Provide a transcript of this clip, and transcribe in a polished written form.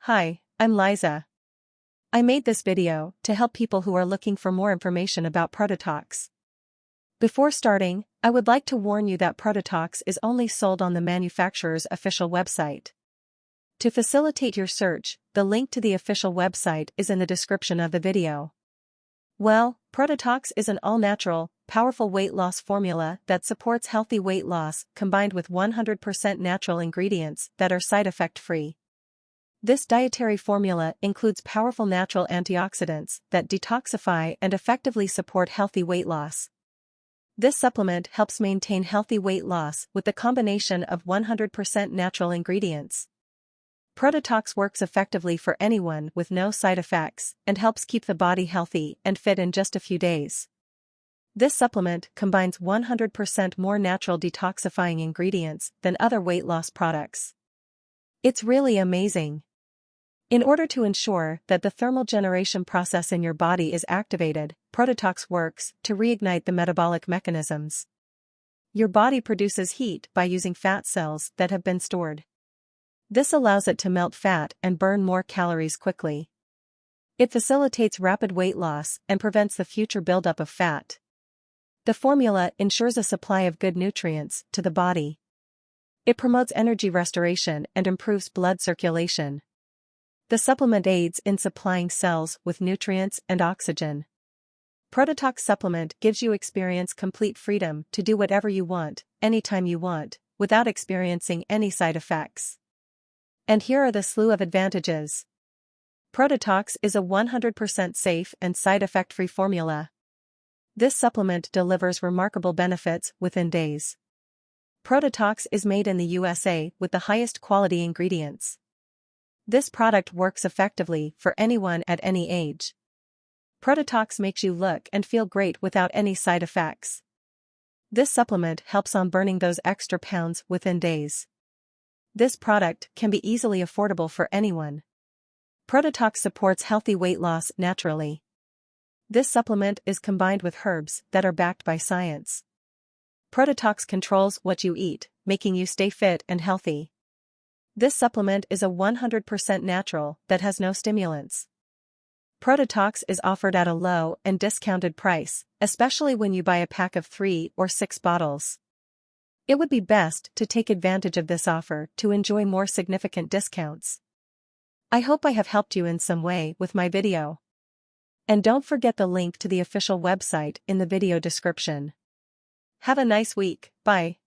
Hi, I'm Liza. I made this video to help people who are looking for more information about Protetox. Before starting, I would like to warn you that Protetox is only sold on the manufacturer's official website. To facilitate your search, the link to the official website is in the description of the video. Well, Protetox is an all-natural, powerful weight loss formula that supports healthy weight loss combined with 100% natural ingredients that are side effect-free. This dietary formula includes powerful natural antioxidants that detoxify and effectively support healthy weight loss. This supplement helps maintain healthy weight loss with the combination of 100% natural ingredients. Protetox works effectively for anyone with no side effects and helps keep the body healthy and fit in just a few days. This supplement combines 100% more natural detoxifying ingredients than other weight loss products. It's really amazing. In order to ensure that the thermal generation process in your body is activated, Protetox works to reignite the metabolic mechanisms. Your body produces heat by using fat cells that have been stored. This allows it to melt fat and burn more calories quickly. It facilitates rapid weight loss and prevents the future buildup of fat. The formula ensures a supply of good nutrients to the body. It promotes energy restoration and improves blood circulation. The supplement aids in supplying cells with nutrients and oxygen. Protetox supplement gives you complete freedom to do whatever you want, anytime you want, without experiencing any side effects. And here are the slew of advantages. Protetox is a 100% safe and side effect-free formula. This supplement delivers remarkable benefits within days. Protetox is made in the USA with the highest quality ingredients. This product works effectively for anyone at any age. Protetox makes you look and feel great without any side effects. This supplement helps on burning those extra pounds within days. This product can be easily affordable for anyone. Protetox supports healthy weight loss naturally. This supplement is combined with herbs that are backed by science. Protetox controls what you eat, making you stay fit and healthy. This supplement is a 100% natural that has no stimulants. Protetox is offered at a low and discounted price, especially when you buy a pack of 3 or 6 bottles. It would be best to take advantage of this offer to enjoy more significant discounts. I hope I have helped you in some way with my video. And don't forget the link to the official website in the video description. Have a nice week, bye.